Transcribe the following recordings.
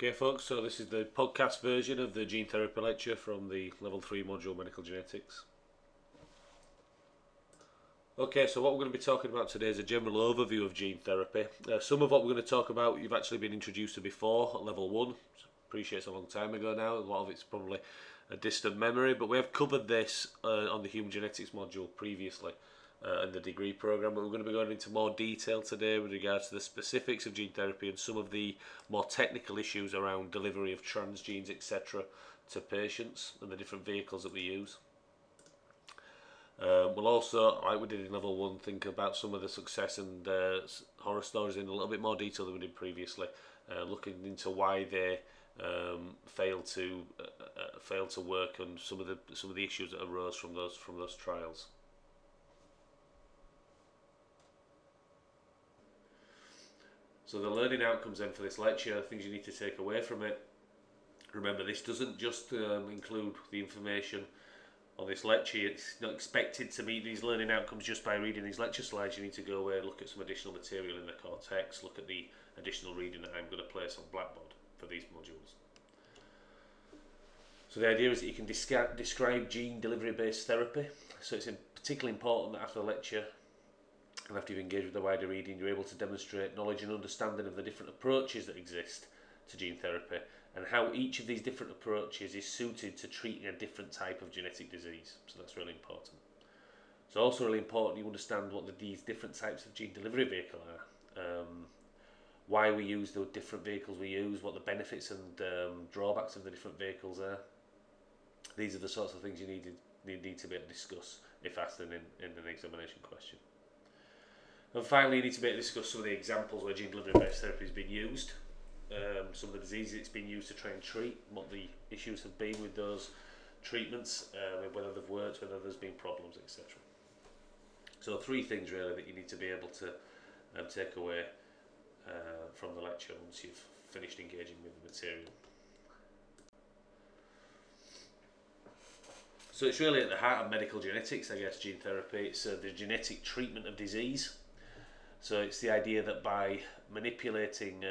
Okay folks, so this is the podcast version of the gene therapy lecture from the level 3 module medical genetics. Okay, so what we're going to be talking about today is a general overview of gene therapy. Some of what we're going to talk about you've actually been introduced to before at level 1. Appreciate it's a long time ago now, a lot of it's probably a distant memory, but we have covered this on the human genetics module previously in the degree program, but we're going to be going into more detail today with regards to the specifics of gene therapy and some of the more technical issues around delivery of transgenes, etc. to patients and the different vehicles that we use. We'll also, like we did in level 1, think about some of the success and horror stories in a little bit more detail than we did previously, looking into why they failed to work and some of the issues that arose from those trials. So the learning outcomes then for this lecture, things you need to take away from it. Remember, this doesn't just include the information on this lecture. It's not expected to meet these learning outcomes just by reading these lecture slides. You need to go away and look at some additional material in the core text, look at the additional reading that I'm going to place on Blackboard for these modules. So the idea is that you can describe gene delivery based therapy. So it's particularly important that after the lecture, and after you've engaged with the wider reading, you're able to demonstrate knowledge and understanding of the different approaches that exist to gene therapy and how each of these different approaches is suited to treating a different type of genetic disease. So that's really important. It's also really important you understand what these different types of gene delivery vehicle are, why we use the different vehicles we use, what the benefits and drawbacks of the different vehicles are. These are the sorts of things you need to be able to discuss if asked in an examination question. And finally, you need to be able to discuss some of the examples where gene delivery based therapy has been used, some of the diseases it's been used to try and treat, what the issues have been with those treatments, whether they've worked, whether there's been problems, etc. So 3 things really that you need to be able to take away from the lecture once you've finished engaging with the material. So it's really at the heart of medical genetics, I guess, gene therapy. It's the genetic treatment of disease. So it's the idea that by manipulating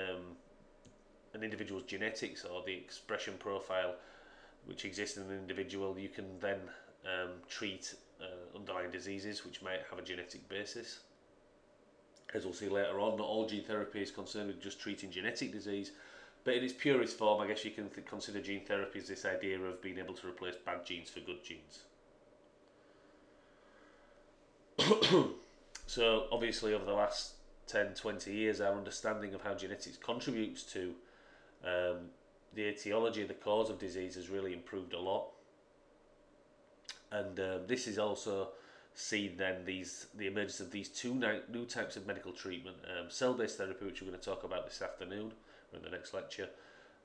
an individual's genetics or the expression profile which exists in an individual, you can then treat underlying diseases which might have a genetic basis. As we'll see later on, not all gene therapy is concerned with just treating genetic disease, but in its purest form, I guess you can consider gene therapy as this idea of being able to replace bad genes for good genes. So obviously over the last 10-20 years, our understanding of how genetics contributes to the etiology, the cause of disease, has really improved a lot. And this is also seen then the emergence of these 2 new types of medical treatment, cell-based therapy, which we're going to talk about this afternoon or in the next lecture,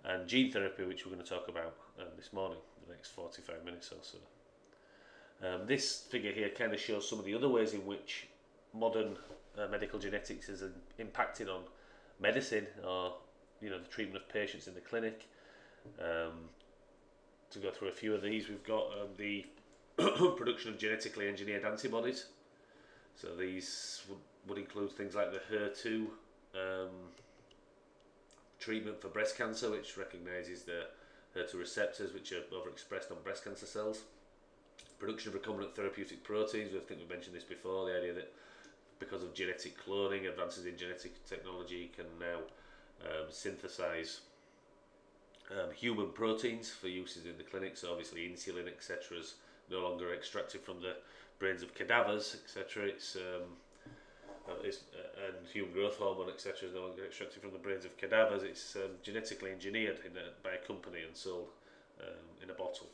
and gene therapy, which we're going to talk about this morning, the next 45 minutes or so. This figure here kind of shows some of the other ways in which modern medical genetics has impacted on medicine, or the treatment of patients in the clinic. To go through a few of these, we've got the production of genetically engineered antibodies. So these would include things like the HER2 treatment for breast cancer, which recognises the HER2 receptors which are overexpressed on breast cancer cells. Production of recombinant therapeutic proteins. I think we mentioned this before, the idea that because of genetic cloning, advances in genetic technology, you can now synthesize human proteins for uses in the clinic. So obviously insulin, etc., is no longer extracted from the brains of cadavers, etc. And human growth hormone, etc., is no longer extracted from the brains of cadavers. It's genetically engineered by a company and sold in a bottle.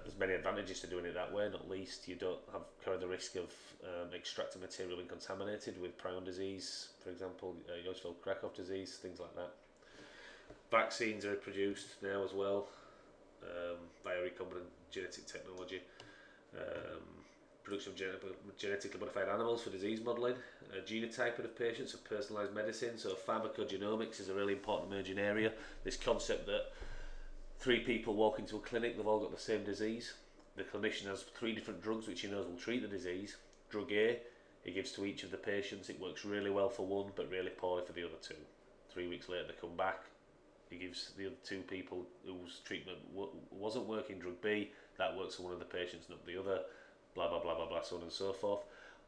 There's many advantages to doing it that way. Not least, you don't carry the risk of extracting material and contaminated with prion disease, for example, Creutzfeldt-Jakob disease, things like that. Vaccines are produced now as well by recombinant genetic technology. Production of genetically modified animals for disease modelling, genotyping of patients, of personalised medicine. So pharmacogenomics is a really important emerging area. This concept that 3 people walk into a clinic, they've all got the same disease. The clinician has 3 different drugs which he knows will treat the disease. Drug A, he gives to each of the patients. It works really well for one, but really poorly for the other 2. 3 weeks later, they come back. he gives the other two people whose treatment wasn't working drug B, that works on one of the patients, not the other, blah, blah, blah, blah, blah, so on and so forth.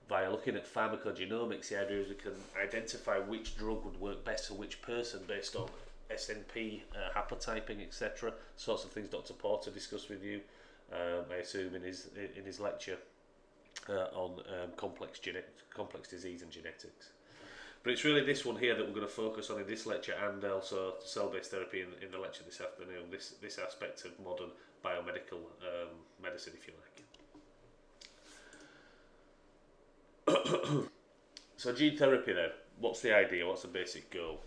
Via looking at pharmacogenomics, the idea is we can identify which drug would work best for which person based on SNP, haplotyping, etc. Sorts of things Dr. Porter discussed with you, I assume, in his lecture on complex disease and genetics. But it's really this one here that we're going to focus on in this lecture, and also cell-based therapy in the lecture this afternoon, this aspect of modern biomedical medicine, if you like. So gene therapy then, what's the idea, what's the basic goal?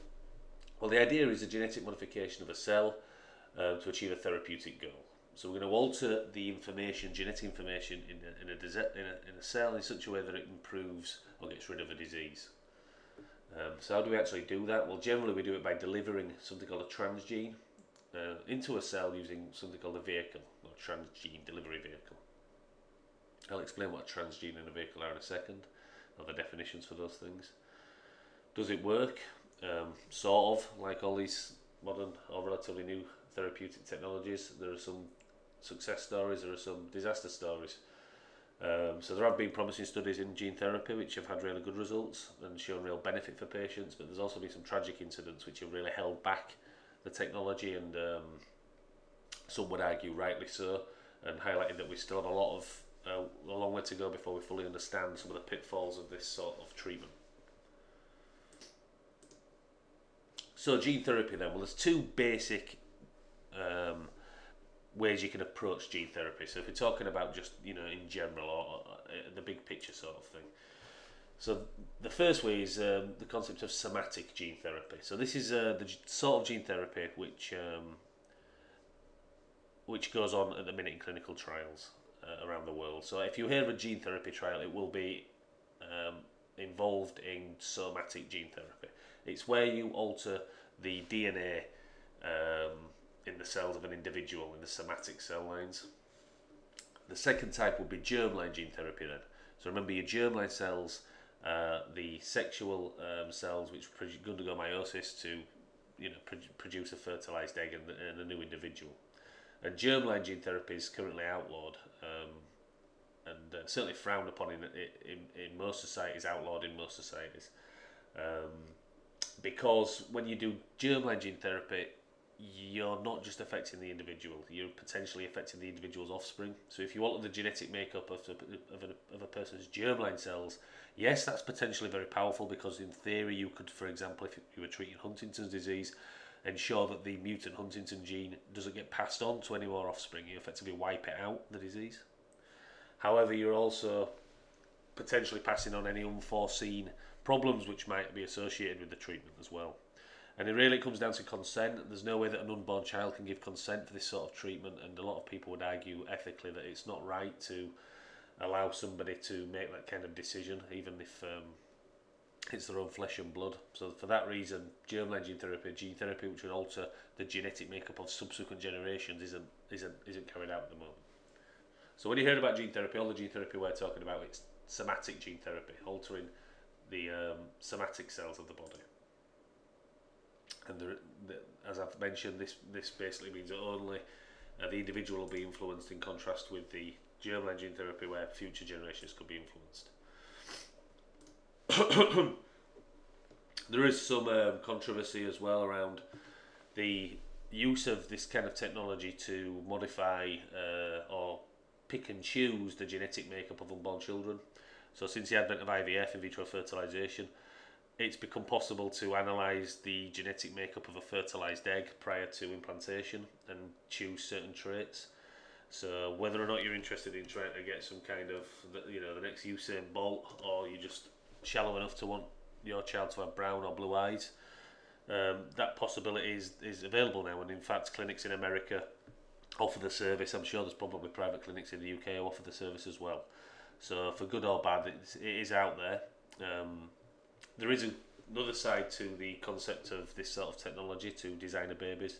Well, the idea is a genetic modification of a cell to achieve a therapeutic goal. So we're going to alter the information, genetic information in a cell in such a way that it improves or gets rid of a disease. So how do we actually do that? Well, generally we do it by delivering something called a transgene into a cell using something called a vehicle, or transgene delivery vehicle. I'll explain what a transgene and a vehicle are in a second, or the definitions for those things. Does it work? Sort of, like all these modern or relatively new therapeutic technologies. There are some success stories, there are some disaster stories. So there have been promising studies in gene therapy which have had really good results and shown real benefit for patients, but there's also been some tragic incidents which have really held back the technology, and some would argue rightly so, and highlighted that we still have a long way to go before we fully understand some of the pitfalls of this sort of treatment. So gene therapy then, well, there's two basic ways you can approach gene therapy. So if we're talking about just, in general, or the big picture sort of thing. So the first way is the concept of somatic gene therapy. So this is the sort of gene therapy which goes on at the minute in clinical trials around the world. So if you hear of a gene therapy trial, it will be involved in somatic gene therapy. It's where you alter the DNA in the cells of an individual in the somatic cell lines. The second type would be germline gene therapy then. So remember, your germline cells, the sexual cells which undergo meiosis to produce a fertilized egg and a new individual. And germline gene therapy is currently outlawed and certainly frowned upon in most societies, outlawed in most societies. Because when you do germline gene therapy, you're not just affecting the individual, you're potentially affecting the individual's offspring. So if you alter the genetic makeup of a person's germline cells, yes, that's potentially very powerful, because in theory you could, for example, if you were treating Huntington's disease, ensure that the mutant Huntington gene doesn't get passed on to any more offspring. You effectively wipe it out, the disease. However, you're also potentially passing on any unforeseen problems which might be associated with the treatment as well. And it really comes down to consent. There's no way that an unborn child can give consent for this sort of treatment, and a lot of people would argue ethically that it's not right to allow somebody to make that kind of decision, even if it's their own flesh and blood. So for that reason, germline gene therapy which would alter the genetic makeup of subsequent generations, isn't carried out at the moment. So when you hear about gene therapy, all the gene therapy we're talking about, it's somatic gene therapy, altering the somatic cells of the body. And as I've mentioned, this basically means that only the individual will be influenced, in contrast with the germline gene therapy where future generations could be influenced. There is some controversy as well around the use of this kind of technology to modify or pick and choose the genetic makeup of unborn children. So since the advent of IVF, in vitro fertilization, it's become possible to analyse the genetic makeup of a fertilised egg prior to implantation and choose certain traits. So whether or not you're interested in trying to get some kind of, the next Usain Bolt, or you're just shallow enough to want your child to have brown or blue eyes, that possibility is available now. And in fact, clinics in America offer the service. I'm sure there's probably private clinics in the UK who offer the service as well. So for good or bad, it is out there. There is another side to the concept of this sort of technology to designer babies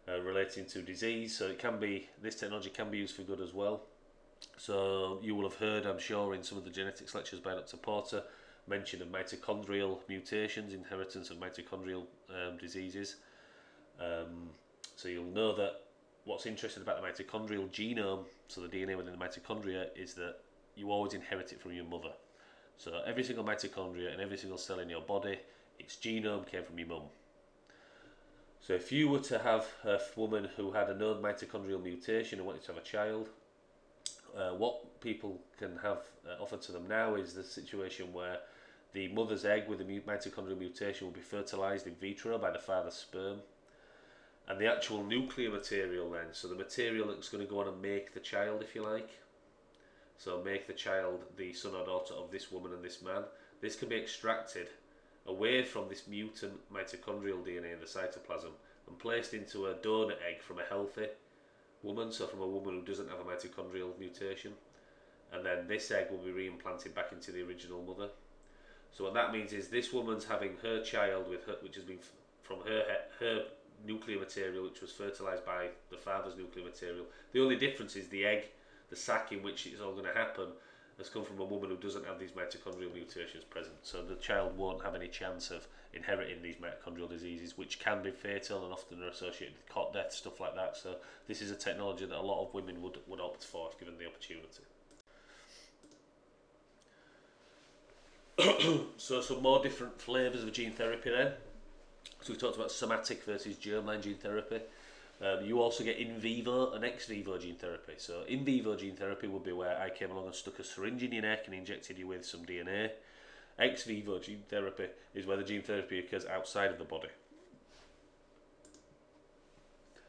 relating to disease. So this technology can be used for good as well. So you will have heard, I'm sure, in some of the genetics lectures by Dr. Porter, mention of mitochondrial mutations, inheritance of mitochondrial diseases. So you'll know that what's interesting about the mitochondrial genome, so the DNA within the mitochondria, is that you always inherit it from your mother. So every single mitochondria and every single cell in your body, its genome came from your mum. So if you were to have a woman who had a known mitochondrial mutation and wanted to have a child, what people can have offered to them now is the situation where the mother's egg with the mitochondrial mutation will be fertilized in vitro by the father's sperm, and the actual nuclear material then, so the material that's going to go on and make the child, if you like, so make the child the son or daughter of this woman and this man, this can be extracted away from this mutant mitochondrial DNA in the cytoplasm and placed into a donor egg from a healthy woman, so from a woman who doesn't have a mitochondrial mutation, and then this egg will be reimplanted back into the original mother. So what that means is this woman's having her child with her, which has been from her nuclear material, which was fertilized by the father's nuclear material. The only difference is the egg, the sac in which it's all going to happen, has come from a woman who doesn't have these mitochondrial mutations present. So the child won't have any chance of inheriting these mitochondrial diseases, which can be fatal and often are associated with cot death, stuff like that. So this is a technology that a lot of women would opt for if given the opportunity. So some more different flavours of gene therapy then. So we talked about somatic versus germline gene therapy. You also get in vivo and ex vivo gene therapy. So in vivo gene therapy would be where I came along and stuck a syringe in your neck and injected you with some DNA. Ex vivo gene therapy is where the gene therapy occurs outside of the body.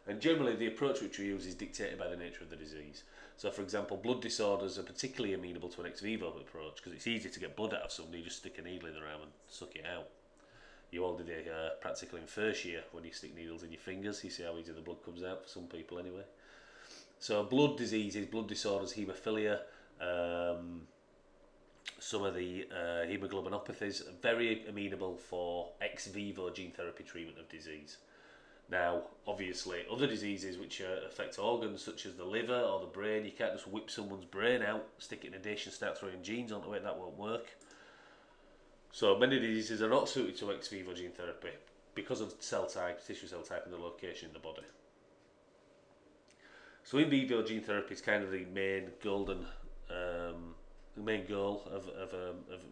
And generally the approach which we use is dictated by the nature of the disease. So for example, blood disorders are particularly amenable to an ex vivo approach because it's easy to get blood out of somebody, you just stick a needle in the arm and suck it out. You all did a practical in first year when you stick needles in your fingers. You see how easy the blood comes out, for some people anyway. So blood diseases, blood disorders, haemophilia, some of the hemoglobinopathies are very amenable for ex vivo gene therapy treatment of disease. Now, obviously, other diseases which affect organs such as the liver or the brain, you can't just whip someone's brain out, stick it in a dish and start throwing genes onto it, that won't work. So many diseases are not suited to ex vivo gene therapy because of cell type, tissue cell type and the location in the body. So in vivo gene therapy is kind of the main goal of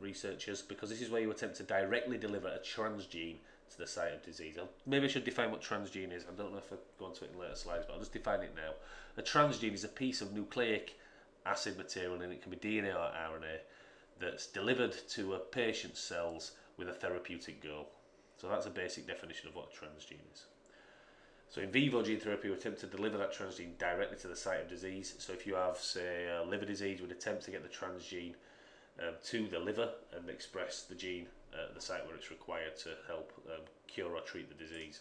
researchers, because this is where you attempt to directly deliver a transgene to the site of disease. Maybe I should define what transgene is. I don't know if I'll go into it in later slides, but I'll just define it now. A transgene is a piece of nucleic acid material, and it can be DNA or RNA, that's delivered to a patient's cells with a therapeutic goal. So that's a basic definition of what a transgene is. So in vivo gene therapy, we attempt to deliver that transgene directly to the site of disease. So if you have, say, a liver disease, we'd attempt to get the transgene to the liver and express the gene at the site where it's required to help cure or treat the disease.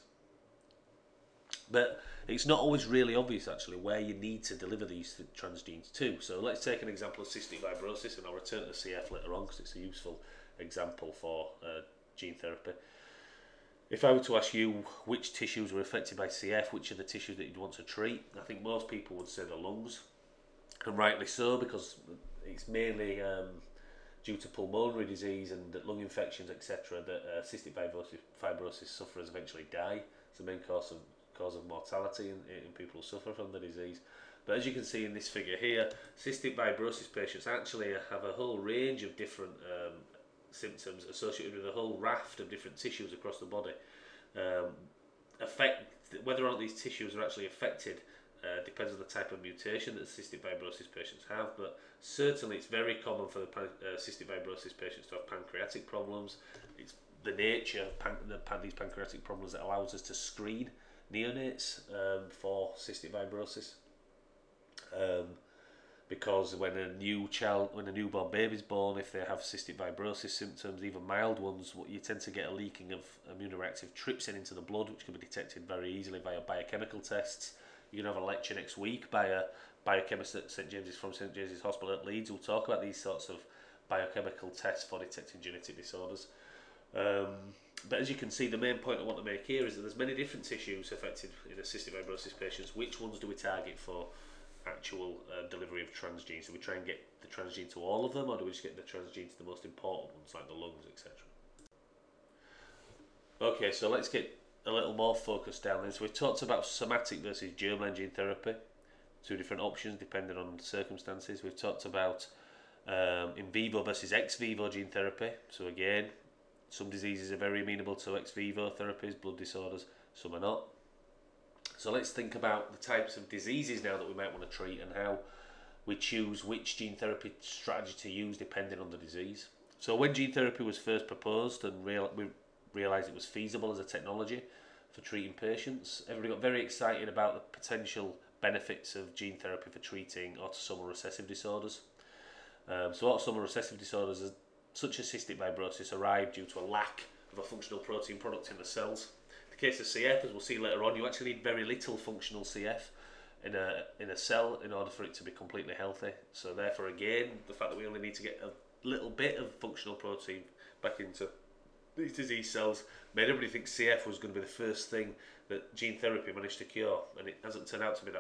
But it's not always really obvious actually where you need to deliver these transgenes to. So let's take an example of cystic fibrosis, and I'll return to CF later on because it's a useful example for gene therapy. If I were to ask you which tissues were affected by CF, which are the tissues that you'd want to treat, I think most people would say the lungs, and rightly so, because it's mainly due to pulmonary disease and lung infections, etc., that cystic fibrosis sufferers eventually die. It's the main cause of mortality in people who suffer from the disease. But as you can see in this figure here, cystic fibrosis patients actually have a whole range of different symptoms associated with a whole raft of different tissues across the body. Whether or not these tissues are actually affected depends on the type of mutation that cystic fibrosis patients have, but certainly it's very common for the cystic fibrosis patients to have pancreatic problems. It's the nature of these pancreatic problems that allows us to screen neonates for cystic fibrosis, because when a newborn baby is born, if they have cystic fibrosis symptoms, even mild ones, you tend to get a leaking of immunoreactive trypsin into the blood, which can be detected very easily via biochemical tests. You're going to have a lecture next week by a biochemist at St James's from St James's Hospital at Leeds who'll talk about these sorts of biochemical tests for detecting genetic disorders. But as you can see, the main point I want to make here is that there's many different tissues affected in a cystic fibrosis patients. Which ones do we target for actual delivery of transgenes? Do we try and get the transgene to all of them, or do we just get the transgene to the most important ones like the lungs, etc.? Okay, so let's get a little more focused down this. We've talked about somatic versus germline gene therapy, two different options depending on circumstances. We've talked about in vivo versus ex vivo gene therapy. So again, some diseases are very amenable to ex vivo therapies, blood disorders, some are not. So let's think about the types of diseases now that we might want to treat and how we choose which gene therapy strategy to use depending on the disease. So when gene therapy was first proposed and we realised it was feasible as a technology for treating patients, everybody got very excited about the potential benefits of gene therapy for treating autosomal recessive disorders. So autosomal recessive disorders such as cystic fibrosis arrive due to a lack of a functional protein product in the cells. In the case of CF, as we'll see later on, you actually need very little functional CF in a cell in order for it to be completely healthy. So therefore, again, the fact that we only need to get a little bit of functional protein back into these disease cells made everybody think CF was going to be the first thing that gene therapy managed to cure, and it hasn't turned out to be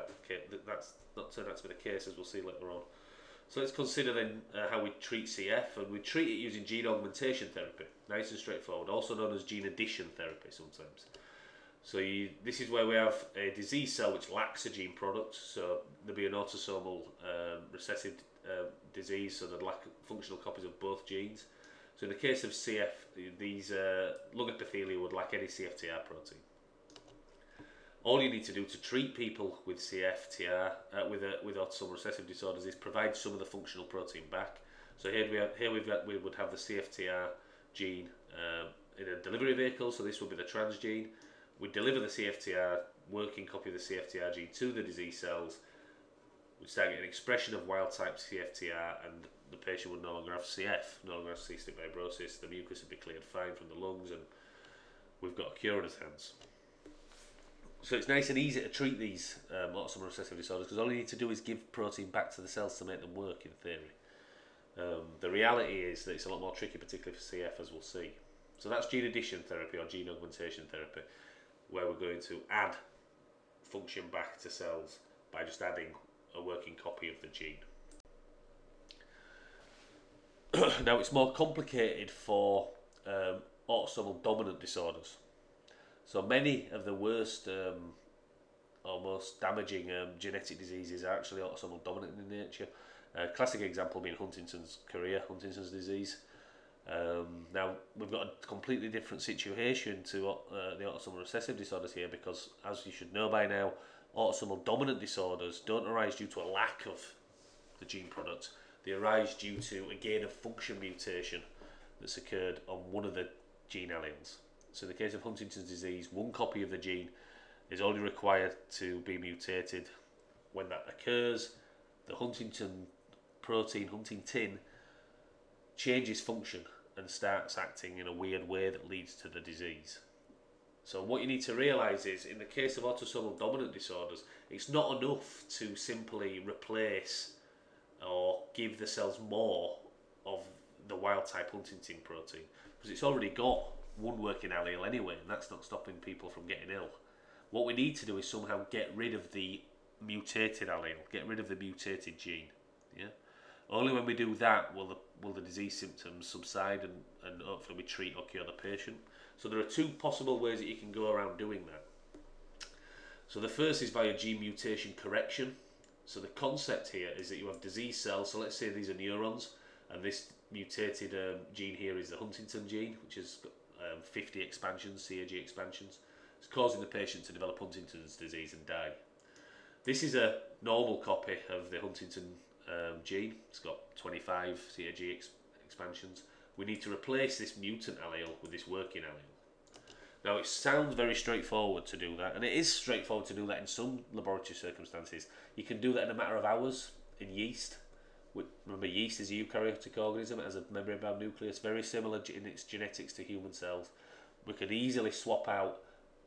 that's not turned out to be the case, as we'll see later on. So let's consider then how we treat CF, and we treat it using gene augmentation therapy, nice and straightforward, also known as gene addition therapy sometimes. So this is where we have a disease cell which lacks a gene product, so there'll be an autosomal recessive disease, so they'd lack functional copies of both genes. So in the case of CF, these lung epithelia would lack any CFTR protein. All you need to do to treat people with CFTR, with autosomal recessive disorders, is provide some of the functional protein back. So we would have the CFTR gene in a delivery vehicle, so this would be the transgene. We deliver the CFTR, working copy of the CFTR gene to the disease cells. We start getting expression of wild type CFTR, and the patient would no longer have CF, no longer have cystic fibrosis. The mucus would be cleared fine from the lungs, and we've got a cure in his hands. So it's nice and easy to treat these autosomal recessive disorders because all you need to do is give protein back to the cells to make them work in theory. The reality is that it's a lot more tricky, particularly for CF, as we'll see. So that's gene addition therapy or gene augmentation therapy, where we're going to add function back to cells by just adding a working copy of the gene. Now it's more complicated for autosomal dominant disorders. So many of the worst or most damaging genetic diseases are actually autosomal dominant in nature. Classic example being Huntington's disease. Now we've got a completely different situation to the autosomal recessive disorders here, because as you should know by now, autosomal dominant disorders don't arise due to a lack of the gene product. They arise due to a gain of function mutation that's occurred on one of the gene alleles. So in the case of Huntington's disease, one copy of the gene is only required to be mutated. When that occurs, the Huntington protein, huntingtin, changes function and starts acting in a weird way that leads to the disease. So what you need to realise is, in the case of autosomal dominant disorders, it's not enough to simply replace or give the cells more of the wild type huntingtin protein, because it's already got one working allele anyway, and that's not stopping people from getting ill. What we need to do is somehow get rid of the mutated allele, get rid of the mutated gene. Yeah. Only when we do that will the disease symptoms subside and hopefully we treat or cure the patient. So there are two possible ways that you can go around doing that. So the first is via gene mutation correction. So the concept here is that you have disease cells, so let's say these are neurons, and this mutated gene here is the Huntington gene, which has got 50 expansions, CAG expansions. It's causing the patient to develop Huntington's disease and die. This is a normal copy of the Huntington gene. It's got 25 CAG expansions. We need to replace this mutant allele with this working allele. Now it sounds very straightforward to do that, and it is straightforward to do that in some laboratory circumstances. You can do that in a matter of hours in yeast. Remember, yeast is a eukaryotic organism. It has a membrane-bound nucleus, very similar in its genetics to human cells. We could easily swap out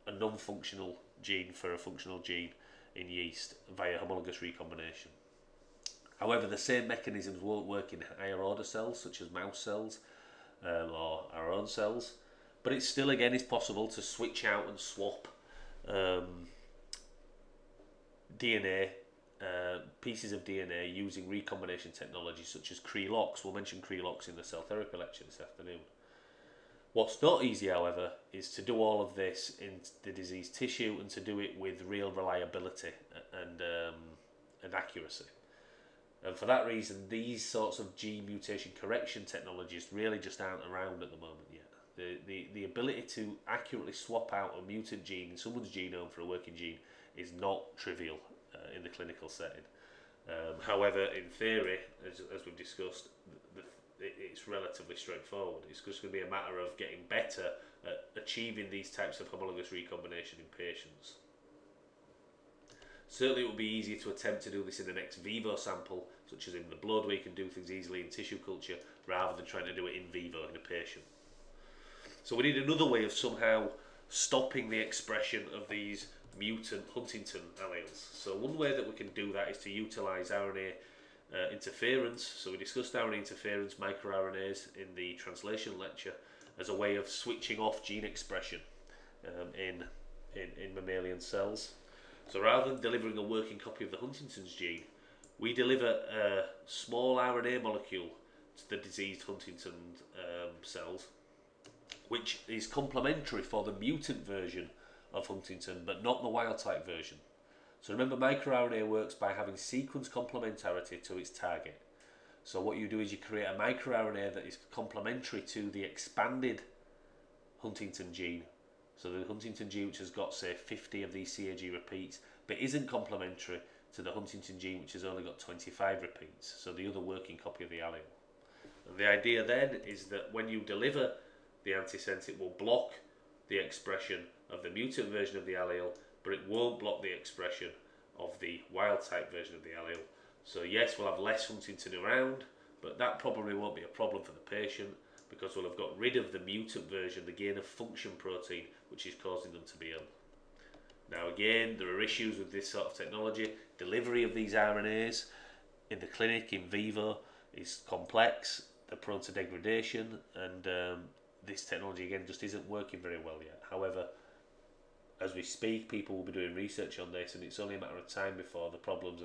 a non-functional gene for a functional gene in yeast via homologous recombination. However, the same mechanisms won't work in higher order cells, such as mouse cells or our own cells. But it still, again, is possible to switch out and swap DNA, pieces of DNA using recombination technology such as Cre-Lox. We'll mention Cre-Lox in the cell therapy lecture this afternoon. What's not easy, however, is to do all of this in the diseased tissue and to do it with real reliability and accuracy. And for that reason, these sorts of gene mutation correction technologies really just aren't around at the moment yet. The ability to accurately swap out a mutant gene in someone's genome for a working gene is not trivial in the clinical setting. However, in theory, as we've discussed, it's relatively straightforward. It's just going to be a matter of getting better at achieving these types of homologous recombination in patients. Certainly it would be easier to attempt to do this in an ex vivo sample, such as in the blood, where you can do things easily in tissue culture, rather than trying to do it in vivo in a patient. So we need another way of somehow stopping the expression of these mutant Huntington alleles. So one way that we can do that is to utilise RNA interference. So we discussed RNA interference, microRNAs, in the translation lecture, as a way of switching off gene expression in mammalian cells. So rather than delivering a working copy of the Huntington's gene, we deliver a small RNA molecule to the diseased Huntington cells, which is complementary for the mutant version of Huntington, but not the wild type version. So remember, microRNA works by having sequence complementarity to its target. So what you do is you create a microRNA that is complementary to the expanded Huntington gene. So the Huntington gene, which has got, say, 50 of these CAG repeats, but isn't complementary to the Huntington gene, which has only got 25 repeats, so the other working copy of the allele. And the idea then is that when you deliver the antisense, it will block the expression of the mutant version of the allele, but it won't block the expression of the wild type version of the allele. So yes, we'll have less Huntington around, but that probably won't be a problem for the patient, because we'll have got rid of the mutant version, the gain of function protein, which is causing them to be ill. Now again, there are issues with this sort of technology. Delivery of these RNAs in the clinic, in vivo, is complex. They're prone to degradation, and this technology again just isn't working very well yet. However, as we speak, people will be doing research on this, and it's only a matter of time before the problems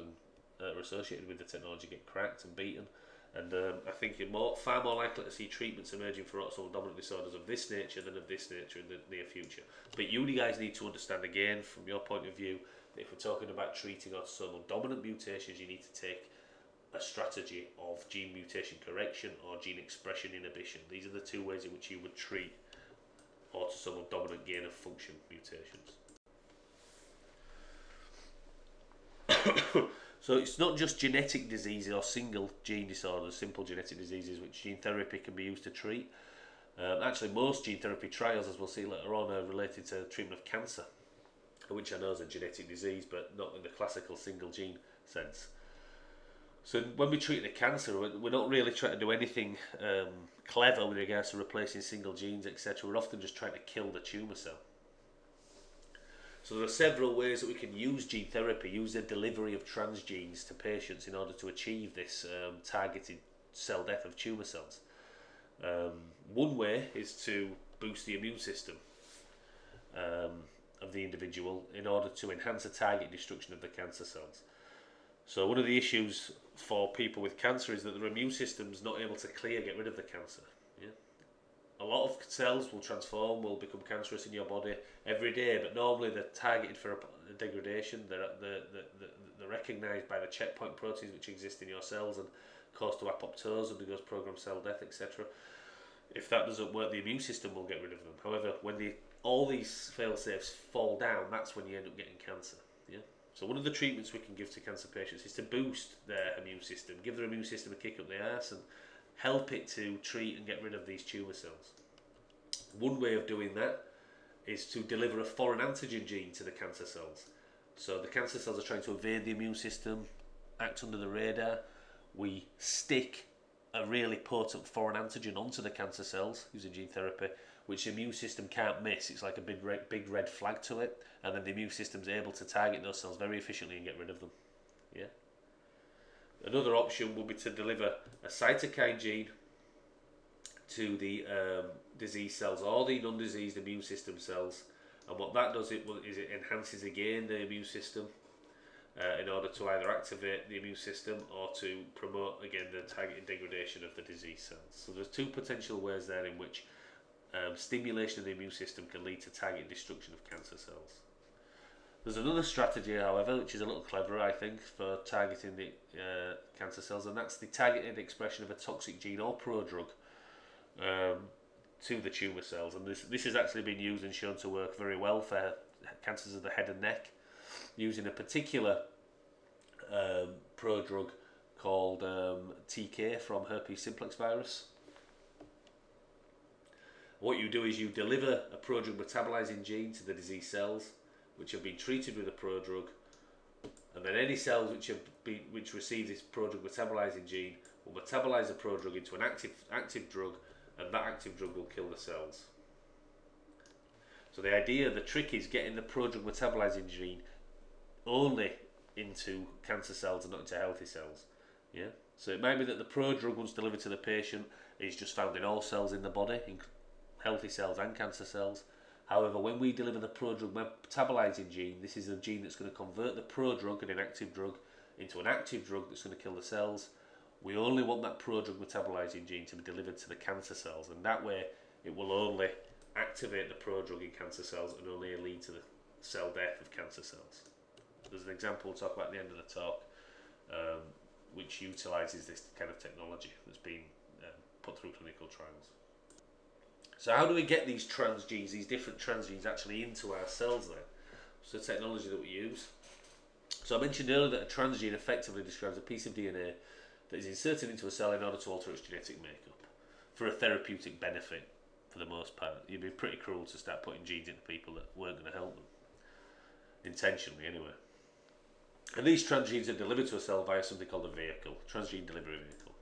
that are associated with the technology get cracked and beaten. And I think you're far more likely to see treatments emerging for autosomal dominant disorders of this nature than of this nature in the near future. But you guys need to understand, again, from your point of view, that if we're talking about treating autosomal dominant mutations, you need to take a strategy of gene mutation correction or gene expression inhibition. These are the two ways in which you would treat autosomal dominant gain of function mutations. So it's not just genetic diseases or single gene disorders, simple genetic diseases, which gene therapy can be used to treat. Actually, most gene therapy trials, as we'll see later on, are related to treatment of cancer, which I know is a genetic disease, but not in the classical single gene sense. So when we treat the cancer, we're not really trying to do anything clever with regards to replacing single genes, etc. We're often just trying to kill the tumour cell. So there are several ways that we can use gene therapy, use the delivery of transgenes to patients in order to achieve this targeted cell death of tumour cells. One way is to boost the immune system of the individual in order to enhance the target destruction of the cancer cells. So one of the issues for people with cancer is that their immune system's not able to get rid of the cancer. Yeah? A lot of cells will transform, will become cancerous in your body every day, but normally they're targeted for a degradation. They're recognised by the checkpoint proteins which exist in your cells and cause to apoptose, undergoes programmed cell death, etc. If that doesn't work, the immune system will get rid of them. However, when all these fail-safes fall down, that's when you end up getting cancer. Yeah? So one of the treatments we can give to cancer patients is to boost their immune system, give their immune system a kick up the arse and help it to treat and get rid of these tumour cells. One way of doing that is to deliver a foreign antigen gene to the cancer cells. So the cancer cells are trying to evade the immune system, act under the radar. We stick a really potent foreign antigen onto the cancer cells using gene therapy, which the immune system can't miss. It's like a big red flag to it, and then the immune system's able to target those cells very efficiently and get rid of them. Yeah. Another option would be to deliver a cytokine gene to the diseased cells or the non-diseased immune system cells, and what that does is it enhances again the immune system in order to either activate the immune system or to promote again the targeted degradation of the diseased cells. So there's two potential ways there in which stimulation of the immune system can lead to target destruction of cancer cells. There's another strategy, however, which is a little cleverer, I think, for targeting the cancer cells, and that's the targeted expression of a toxic gene or prodrug to the tumour cells. And this has actually been used and shown to work very well for cancers of the head and neck, using a particular prodrug called TK from herpes simplex virus. What you do is you deliver a prodrug metabolizing gene to the disease cells, which have been treated with a prodrug, and then any cells which receive this prodrug metabolizing gene will metabolize the prodrug into an active drug, and that active drug will kill the cells. So the trick is getting the prodrug metabolizing gene only into cancer cells and not into healthy cells. Yeah. So it might be that the prodrug, once delivered to the patient, is just found in all cells in the body, in healthy cells and cancer cells. However, when we deliver the prodrug metabolizing gene, this is a gene that's going to convert the prodrug, an inactive drug, into an active drug that's going to kill the cells. We only want that prodrug metabolizing gene to be delivered to the cancer cells, and that way it will only activate the prodrug in cancer cells and only lead to the cell death of cancer cells. There's an example we'll talk about at the end of the talk, which utilises this kind of technology that's been put through clinical trials. So how do we get these transgenes, these different transgenes, actually into our cells then? So the technology that we use. So I mentioned earlier that a transgene effectively describes a piece of DNA that is inserted into a cell in order to alter its genetic makeup for a therapeutic benefit, for the most part. You'd be pretty cruel to start putting genes into people that weren't going to help them, intentionally anyway. And these transgenes are delivered to a cell via something called a vehicle, transgene delivery vehicle.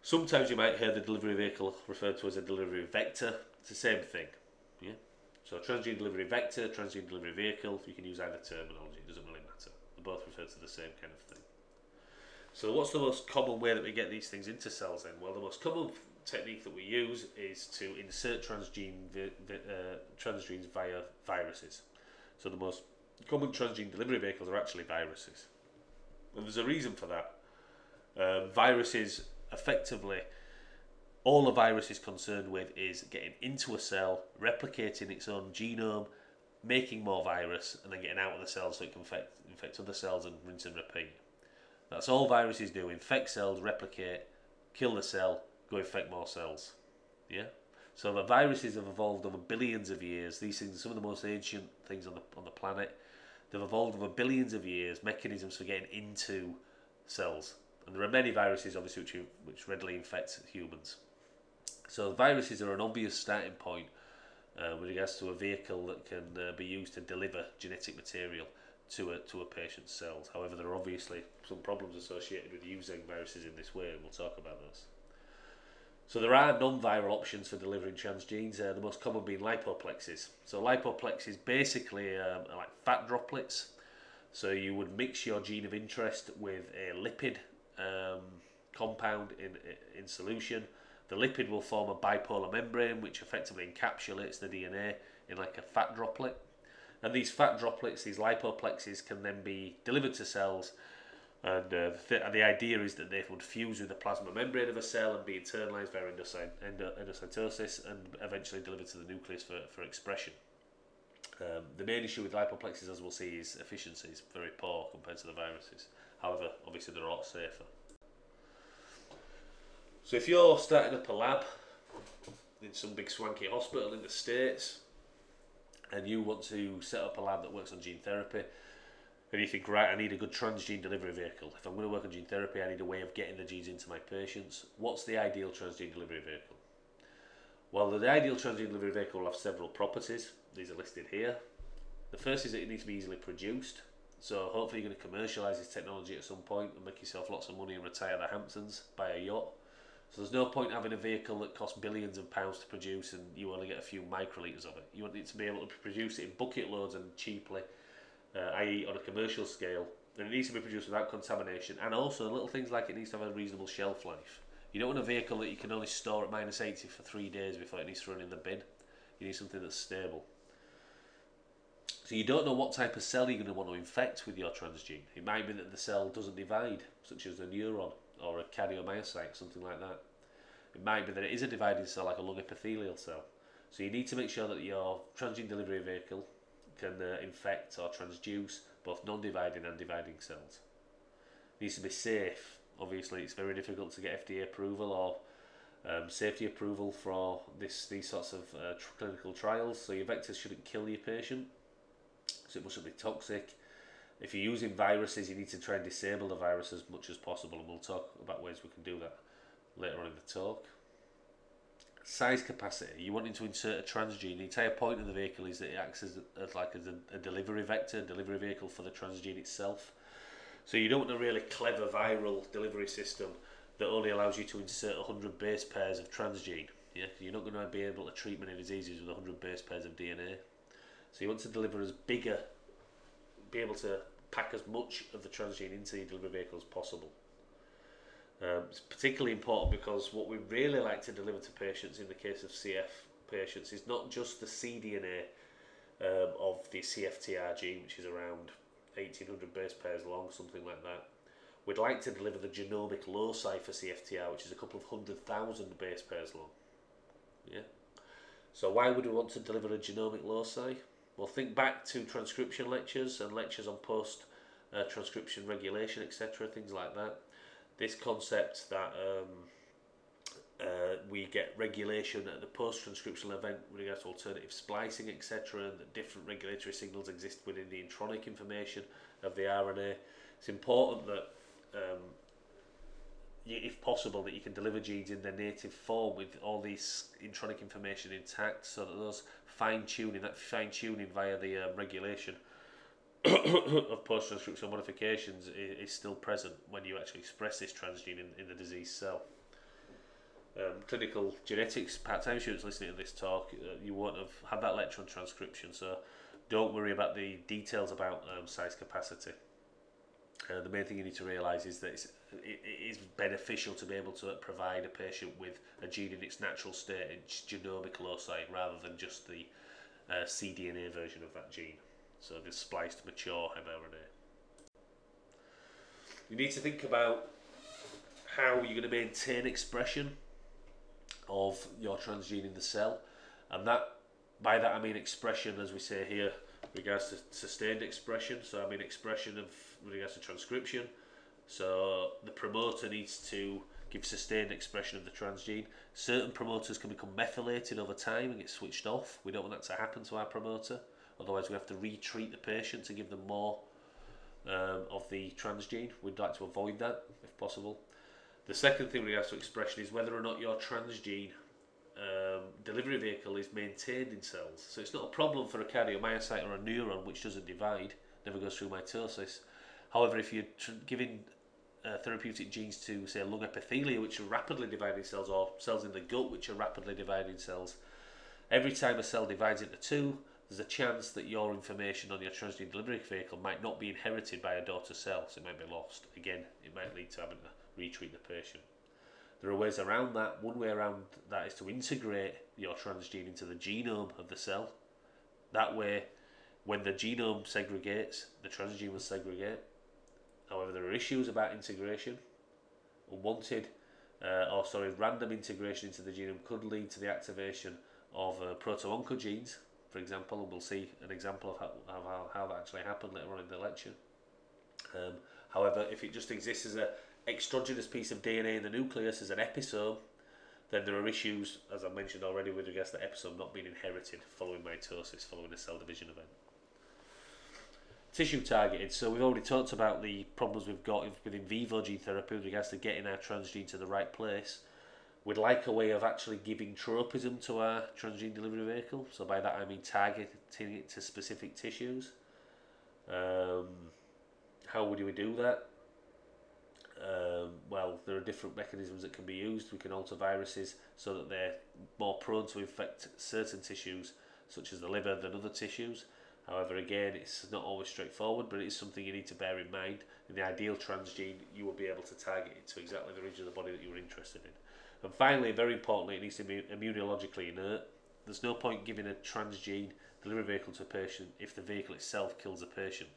Sometimes you might hear the delivery vehicle referred to as a delivery vector. It's the same thing. Yeah. So transgene delivery vector, transgene delivery vehicle, you can use either terminology, it doesn't really matter. They both refer to the same kind of thing. So what's the most common way that we get these things into cells then? Well, the most common technique that we use is to insert transgenes via viruses. So the most common transgene delivery vehicles are actually viruses. And there's a reason for that. Viruses, effectively, all a virus is concerned with is getting into a cell, replicating its own genome, making more virus, and then getting out of the cell so it can infect other cells and rinse and repeat. That's all viruses do: infect cells, replicate, kill the cell, go infect more cells. Yeah. So the viruses have evolved over billions of years. These things are some of the most ancient things on the planet. They've evolved over billions of years, mechanisms for getting into cells. And there are many viruses, obviously, which readily infect humans. So viruses are an obvious starting point with regards to a vehicle that can be used to deliver genetic material to a patient's cells. However, there are obviously some problems associated with using viruses in this way, and we'll talk about those. So there are non-viral options for delivering transgenes, the most common being lipoplexes. So lipoplexes basically are like fat droplets. So you would mix your gene of interest with a lipid compound in solution. The lipid will form a bipolar membrane which effectively encapsulates the DNA in like a fat droplet. And these fat droplets, these lipoplexes, can then be delivered to cells, and the idea is that they would fuse with the plasma membrane of a cell and be internalized via endocytosis and eventually delivered to the nucleus for expression. The main issue with lipoplexes, as we'll see, is efficiency is very poor compared to the viruses. However, obviously they're a lot safer. So if you're starting up a lab in some big swanky hospital in the States and you want to set up a lab that works on gene therapy, and you think, right, I need a good transgene delivery vehicle. If I'm going to work on gene therapy, I need a way of getting the genes into my patients. What's the ideal transgene delivery vehicle? Well, the ideal transgene delivery vehicle will have several properties. These are listed here. The first is that it needs to be easily produced. So hopefully you're going to commercialise this technology at some point and make yourself lots of money and retire the Hamptons, buy a yacht. So there's no point having a vehicle that costs billions of pounds to produce and you only get a few microlitres of it. You want it to be able to produce it in bucket loads and cheaply, i.e. on a commercial scale. And it needs to be produced without contamination, and also little things like it needs to have a reasonable shelf life. You don't want a vehicle that you can only store at -80 for 3 days before it needs to run in the bin. You need something that's stable. So you don't know what type of cell you're going to want to infect with your transgene. It might be that the cell doesn't divide, such as a neuron or a cardiomyocyte, something like that. It might be that it is a dividing cell like a lung epithelial cell. So you need to make sure that your transgene delivery vehicle can infect or transduce both non-dividing and dividing cells. It needs to be safe. Obviously, it's very difficult to get FDA approval or safety approval for these sorts of clinical trials. So your vectors shouldn't kill your patient. So it mustn't be toxic. If you're using viruses, you need to try and disable the virus as much as possible, and we'll talk about ways we can do that later on in the talk. Size capacity. You're wanting to insert a transgene. The entire point of the vehicle is that it acts as a delivery vector, delivery vehicle for the transgene itself. So you don't want a really clever viral delivery system that only allows you to insert 100 base pairs of transgene. Yeah, you're not going to be able to treat many diseases with 100 base pairs of DNA. So you want to deliver be able to pack as much of the transgene into your delivery vehicle as possible. It's particularly important because what we really like to deliver to patients in the case of CF patients is not just the cDNA of the CFTR gene, which is around 1800 base pairs long, something like that. We'd like to deliver the genomic loci for CFTR, which is a couple of 100,000 base pairs long. Yeah. So why would we want to deliver a genomic loci? Well, think back to transcription lectures and lectures on post-transcription regulation, etc., things like that. This concept that we get regulation at the post-transcriptional event with regards to alternative splicing, etc., and that different regulatory signals exist within the intronic information of the RNA. It's important that, if possible, that you can deliver genes in their native form with all these intronic information intact, so that those fine-tuning via the regulation of post-transcriptional modifications is still present when you actually express this transgene in the diseased cell. Clinical genetics, part-time students listening to this talk, you won't have had that lecture on transcription, so don't worry about the details about size capacity. The main thing you need to realise is that it is beneficial to be able to provide a patient with a gene in its natural state, its genomic loci, rather than just the cDNA version of that gene. So the spliced mature mRNA. You need to think about how you're going to maintain expression of your transgene in the cell, and by that I mean expression, as we say here, regards to sustained expression. So I mean expression of regards to transcription. So the promoter needs to give sustained expression of the transgene. Certain promoters can become methylated over time and get switched off. We don't want that to happen to our promoter. Otherwise we have to retreat the patient to give them more of the transgene. We'd like to avoid that if possible. The second thing regards to expression is whether or not your transgene delivery vehicle is maintained in cells. So it's not a problem for a cardiomyocyte or a neuron which doesn't divide, never goes through mitosis. However, if you're giving therapeutic genes to, say, lung epithelia, which are rapidly dividing cells, or cells in the gut, which are rapidly dividing cells, every time a cell divides into two, there's a chance that your information on your transgene delivery vehicle might not be inherited by a daughter cell, so it might be lost. Again, it might lead to having to retreat the patient. There are ways around that. One way around that is to integrate your transgene into the genome of the cell. That way, when the genome segregates, the transgene will segregate. However, there are issues about integration. Random integration into the genome could lead to the activation of proto-oncogenes, for example, and we'll see an example of how that actually happened later on in the lecture. However, if it just exists as an extragenous piece of DNA in the nucleus as an episome, then there are issues, as I mentioned already, with regards to the episome not being inherited following mitosis, following a cell division event. Tissue targeted. So we've already talked about the problems we've got with in vivo gene therapy with regards to getting our transgene to the right place. We'd like a way of actually giving tropism to our transgene delivery vehicle. So by that I mean targeting it to specific tissues. How would we do that? Well, there are different mechanisms that can be used. We can alter viruses so that they're more prone to infect certain tissues, such as the liver, than other tissues. However, again, it's not always straightforward, but it is something you need to bear in mind. In the ideal transgene, you will be able to target it to exactly the region of the body that you're interested in. And finally, very importantly, it needs to be immunologically inert. There's no point giving a transgene delivery vehicle to a patient if the vehicle itself kills the patient.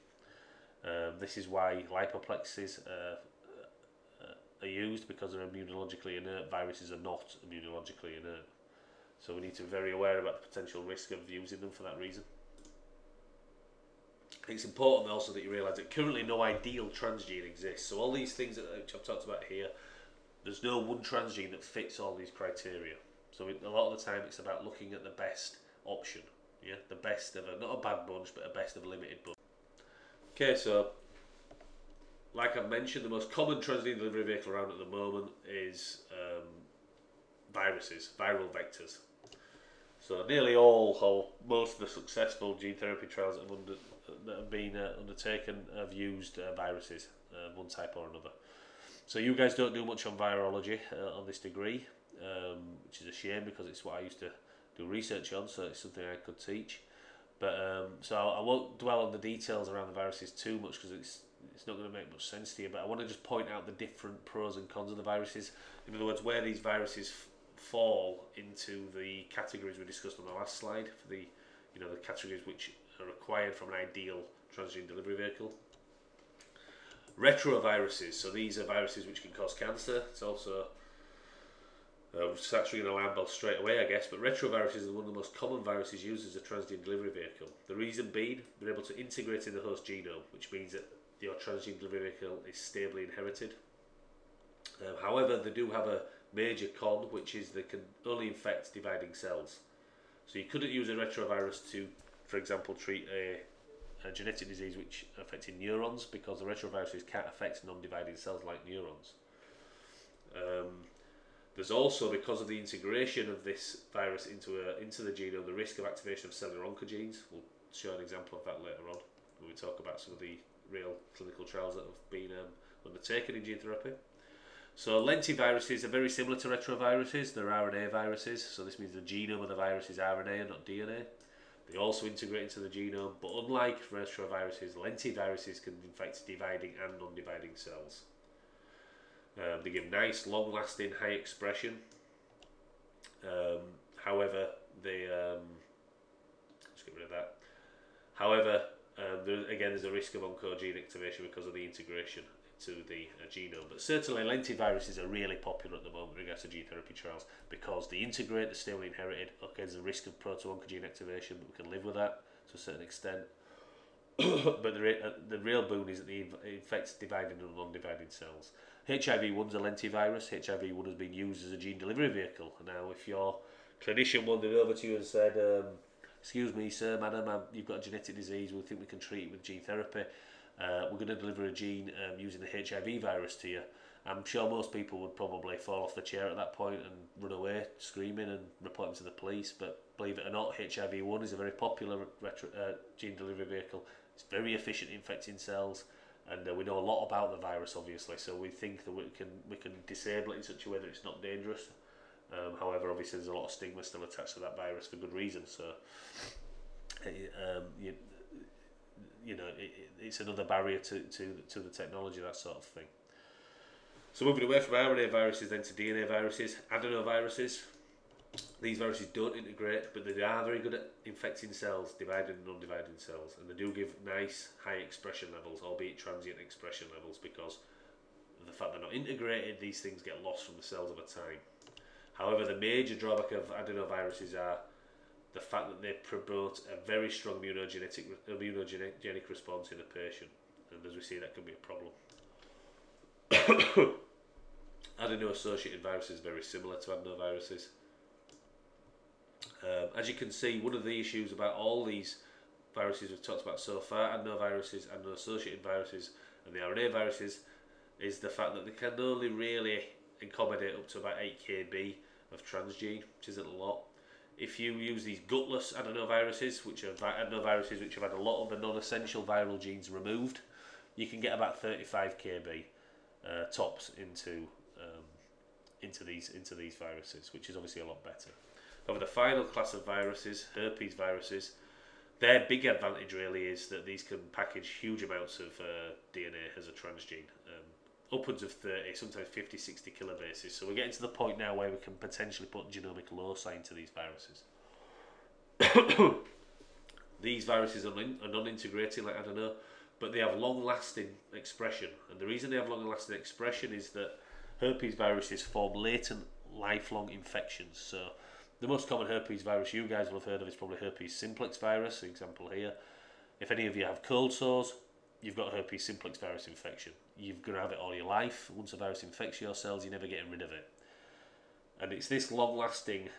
This is why lipoplexes are are used because they're immunologically inert. Viruses are not immunologically inert. So we need to be very aware about the potential risk of using them for that reason. It's important also that you realise that currently no ideal transgene exists. So all these things that I've talked about here, there's no one transgene that fits all these criteria. So a lot of the time it's about looking at the best option. Yeah, the best of not a bad bunch, but a best of a limited bunch. Okay, so like I've mentioned, the most common transgene delivery vehicle around at the moment is viruses, viral vectors. So nearly all, or most of the successful gene therapy trials that have been undertaken have used viruses, one type or another. So you guys don't do much on virology on this degree, which is a shame because it's what I used to do research on, so it's something I could teach. But so I won't dwell on the details around the viruses too much because it's not going to make much sense to you. But I want to just point out the different pros and cons of the viruses. In other words, where these viruses fall into the categories we discussed on the last slide for the the categories which are required from an ideal transgene delivery vehicle. Retroviruses, so these are viruses which can cause cancer. It's also actually an alarm bell straight away, I guess, but retroviruses are one of the most common viruses used as a transgene delivery vehicle. The reason being, they're able to integrate in the host genome, which means that your transgene delivery vehicle is stably inherited. However, they do have a major con, which is they can only infect dividing cells. So you couldn't use a retrovirus to, for example, treat a genetic disease which affected neurons, because the retroviruses can't affect non-dividing cells like neurons. There's also, because of the integration of this virus into the genome, the risk of activation of cellular oncogenes. We'll show an example of that later on when we talk about some of the real clinical trials that have been undertaken in gene therapy. So lentiviruses are very similar to retroviruses. They're RNA viruses, so this means the genome of the virus is RNA and not DNA. They also integrate into the genome, but unlike retroviruses, lentiviruses can infect dividing and non-dividing cells. They give nice, long-lasting, high expression. However, let's get rid of that. However, there's a risk of oncogene activation because of the integration to the genome. But certainly lentiviruses are really popular at the moment in regards to gene therapy trials because they integrate, they're stably inherited. Okay, there's a risk of proto-oncogene activation, but we can live with that to a certain extent. But the real boon is that they infect dividing and non-dividing cells. HIV-1 is a lentivirus. HIV-1 has been used as a gene delivery vehicle. Now, if your clinician wandered over to you and said, excuse me, sir, madam, you've got a genetic disease, we think we can treat it with gene therapy. We're going to deliver a gene using the HIV virus to you. I'm sure most people would probably fall off the chair at that point and run away screaming and report them to the police. But believe it or not, HIV-1 is a very popular gene delivery vehicle. It's very efficient in infecting cells, and we know a lot about the virus, obviously. So we think that we can disable it in such a way that it's not dangerous. However, obviously, there's a lot of stigma still attached to that virus for good reason. So it's another barrier to the technology, that sort of thing. So moving away from RNA viruses then to DNA viruses, adenoviruses. These viruses don't integrate, but they are very good at infecting cells, dividing and non-dividing cells, and they do give nice high expression levels, albeit transient expression levels, because of the fact they're not integrated. These things get lost from the cells over time. However, the major drawback of adenoviruses are the fact that they promote a very strong immunogenic response in a patient, and as we see, that can be a problem. Adeno-associated viruses is very similar to adenoviruses. As you can see, one of the issues about all these viruses we've talked about so far, adenoviruses, adeno-associated viruses, and the RNA viruses, is the fact that they can only really accommodate up to about 8 kb of transgene, which isn't a lot. If you use these gutless adenoviruses, which are adenoviruses which have had a lot of the non-essential viral genes removed, you can get about 35 kb tops into these viruses, which is obviously a lot better. However, the final class of viruses, herpes viruses, their big advantage really is that these can package huge amounts of DNA as a transgene, upwards of 30, sometimes 50, 60 kilobases. So we're getting to the point now where we can potentially put genomic loci into these viruses. These viruses are non-integrating like adeno, but they have long-lasting expression. And the reason they have long-lasting expression is that herpes viruses form latent lifelong infections. So the most common herpes virus you guys will have heard of is probably herpes simplex virus, for example here. If any of you have cold sores, you've got herpes simplex virus infection. You're going to have it all your life. Once a virus infects your cells, you're never getting rid of it. And it's this long-lasting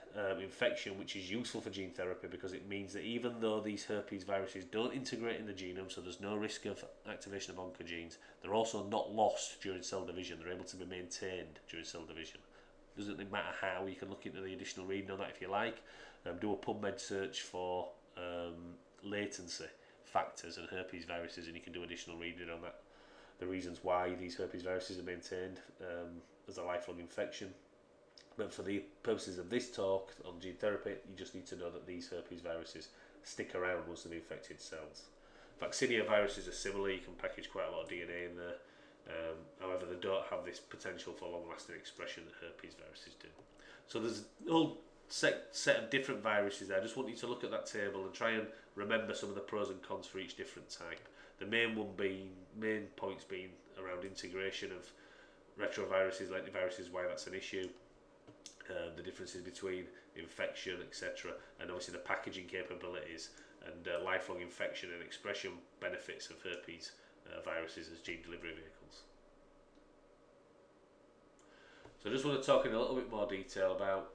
infection which is useful for gene therapy, because it means that even though these herpes viruses don't integrate in the genome, so there's no risk of activation of oncogenes, they're also not lost during cell division. They're able to be maintained during cell division. Doesn't matter how. You can look into the additional reading on that if you like. Do a PubMed search for latency factors and herpes viruses, and you can do additional reading on that. The reasons why these herpes viruses are maintained as a lifelong infection. But for the purposes of this talk on gene therapy, you just need to know that these herpes viruses stick around once they've infected cells. Vaccinia viruses are similar. You can package quite a lot of DNA in there. However, they don't have this potential for long-lasting expression that herpes viruses do. So there's a whole set of different viruses there. I just want you to look at that table and try and remember some of the pros and cons for each different type. The main points being around integration of retroviruses, lentiviruses, why that's an issue. The differences between infection, etc., and obviously the packaging capabilities and lifelong infection and expression benefits of herpes viruses as gene delivery vehicles. So I just want to talk in a little bit more detail about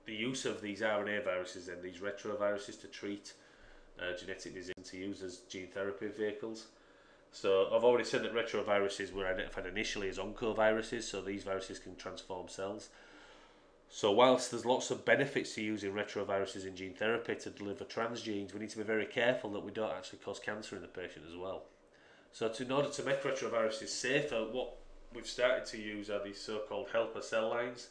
the use of these RNA viruses and these retroviruses to treat genetic disease, to use as gene therapy vehicles. So I've already said that retroviruses were identified initially as oncoviruses, so these viruses can transform cells. So whilst there's lots of benefits to using retroviruses in gene therapy to deliver transgenes, we need to be very careful that we don't actually cause cancer in the patient as well. So in order to make retroviruses safer, what we've started to use are these so-called helper cell lines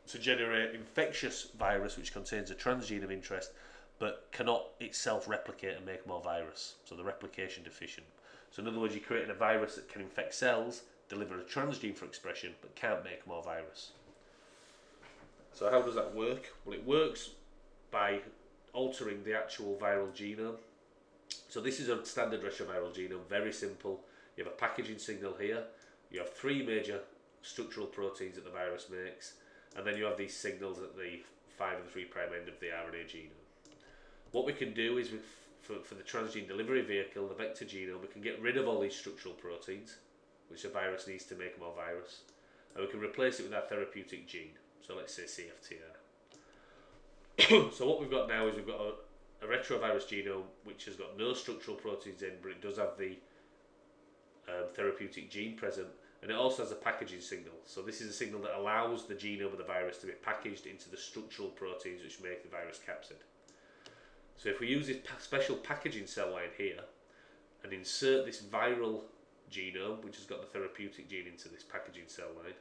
to generate infectious virus which contains a transgene of interest but cannot itself replicate and make more virus. So they're replication deficient. So in other words, you're creating a virus that can infect cells, deliver a transgene for expression, but can't make more virus. So how does that work? Well, it works by altering the actual viral genome. So this is a standard retroviral genome, very simple. You have a packaging signal here. You have 3 major structural proteins that the virus makes, and then you have these signals at the 5 and 3' end of the RNA genome. What we can do is, for the transgene delivery vehicle, the vector genome, we can get rid of all these structural proteins, which a virus needs to make more virus, and we can replace it with our therapeutic gene. So let's say CFTR. So what we've got now is we've got a retrovirus genome which has got no structural proteins in, but it does have the therapeutic gene present, and it also has a packaging signal. So this is a signal that allows the genome of the virus to be packaged into the structural proteins which make the virus capsid. So if we use this special packaging cell line here and insert this viral genome, which has got the therapeutic gene, into this packaging cell line,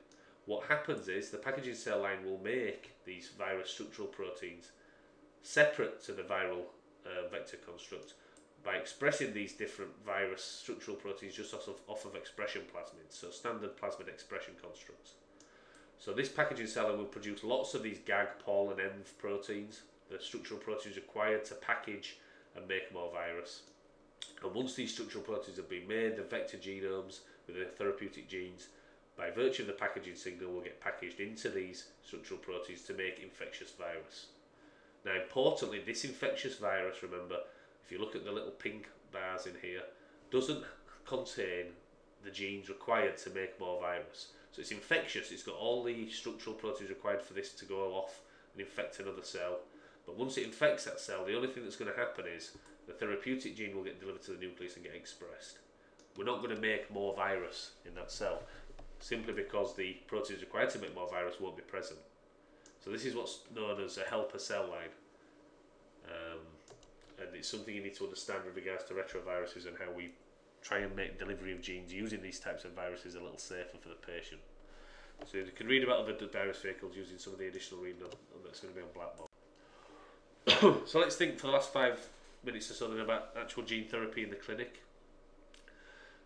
what happens is the packaging cell line will make these virus structural proteins separate to the viral vector construct by expressing these different virus structural proteins just off of expression plasmids, so standard plasmid expression constructs. So this packaging cell line will produce lots of these GAG, POL and ENV proteins, the structural proteins required to package and make more virus. And once these structural proteins have been made, the vector genomes with the therapeutic genes, by virtue of the packaging signal, will get packaged into these structural proteins to make infectious virus. Now importantly, this infectious virus, remember, if you look at the little pink bars in here, doesn't contain the genes required to make more virus. So it's infectious, it's got all the structural proteins required for this to go off and infect another cell. But once it infects that cell, the only thing that's going to happen is the therapeutic gene will get delivered to the nucleus and get expressed. We're not going to make more virus in that cell, simply because the proteins required to make more virus won't be present. So this is what's known as a helper cell line. And it's something you need to understand with regards to retroviruses and how we try and make delivery of genes using these types of viruses a little safer for the patient. So you can read about other virus vehicles using some of the additional reading that's going to be on Blackboard. So let's think for the last 5 minutes or so then about actual gene therapy in the clinic.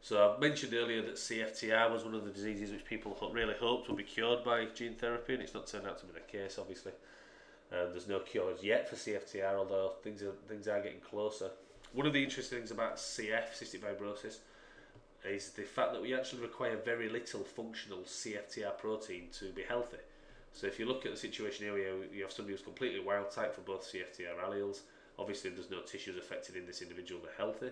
So I mentioned earlier that CFTR was one of the diseases which people really hoped would be cured by gene therapy, and it's not turned out to be the case, obviously. There's no cures yet for CFTR, although things are getting closer. One of the interesting things about CF, cystic fibrosis, is the fact that we actually require very little functional CFTR protein to be healthy. So if you look at the situation here where you have somebody who's completely wild type for both CFTR alleles, obviously there's no tissues affected in this individual, they're healthy.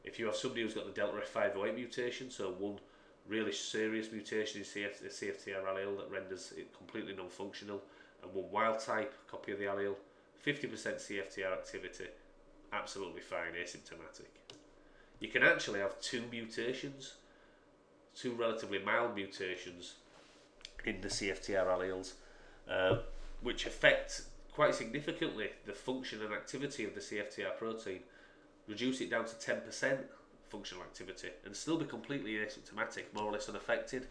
If you have somebody who's got the delta F508 mutation, so one really serious mutation in the CFTR allele that renders it completely non-functional, and one wild type copy of the allele, 50% CFTR activity, absolutely fine, asymptomatic. You can actually have two mutations, two relatively mild mutations in the CFTR alleles, which affect quite significantly the function and activity of the CFTR protein, reduce it down to 10% functional activity, and still be completely asymptomatic, more or less unaffected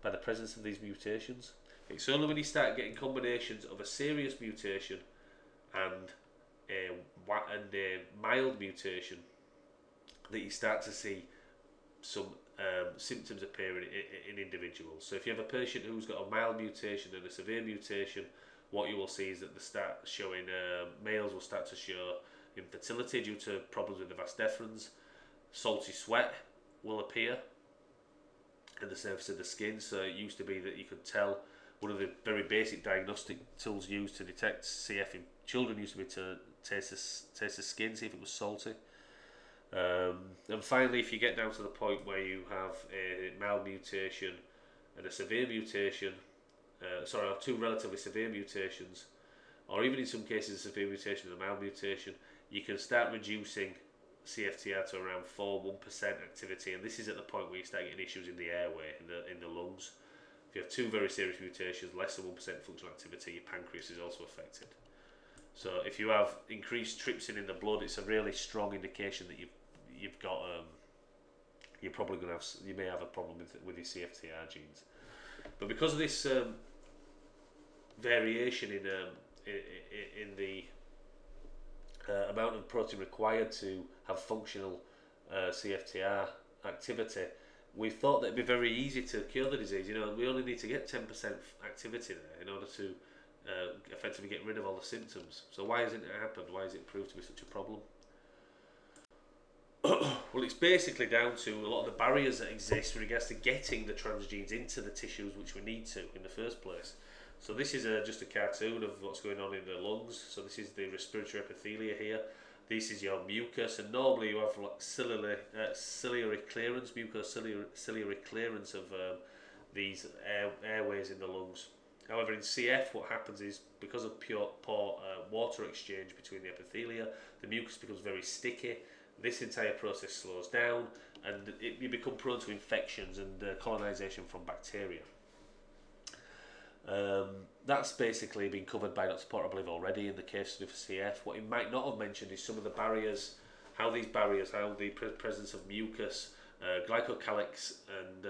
by the presence of these mutations. It's only when you start getting combinations of a serious mutation and a mild mutation that you start to see some symptoms appearing in individuals. So if you have a patient who's got a mild mutation and a severe mutation, what you will see is that males will start to show infertility due to problems with the vas deferens. Salty sweat will appear at the surface of the skin. So it used to be that you could tell, one of the very basic diagnostic tools used to detect CF in children used to be to taste the skin, see if it was salty. And finally, if you get down to the point where you have a mild mutation and a severe mutation, or two relatively severe mutations, or even in some cases a severe mutation and a mild mutation, you can start reducing CFTR to around 1% activity, and this is at the point where you start getting issues in the airway, in the lungs. If you have two very serious mutations, less than 1% functional activity, your pancreas is also affected. So if you have increased trypsin in the blood, it's a really strong indication that you've got you're probably going to have, you may have a problem with your CFTR genes. But because of this variation in the amount of protein required to have functional CFTR activity, we thought that it'd be very easy to cure the disease. You know, we only need to get 10% activity there in order to effectively get rid of all the symptoms. So why hasn't it happened? Why has it proved to be such a problem? Well, it's basically down to a lot of the barriers that exist with regards to getting the transgenes into the tissues which we need to in the first place. So this is just a cartoon of what's going on in the lungs. So this is the respiratory epithelia here. This is your mucus, and normally you have like ciliary clearance, mucociliary clearance of these airways in the lungs. However, in CF, what happens is because of poor water exchange between the epithelia, the mucus becomes very sticky. This entire process slows down, and you become prone to infections and colonisation from bacteria. That's basically been covered by Dr. Potter, I believe, already in the case study for CF. What he might not have mentioned is some of the barriers, how the presence of mucus, glycocalyx, and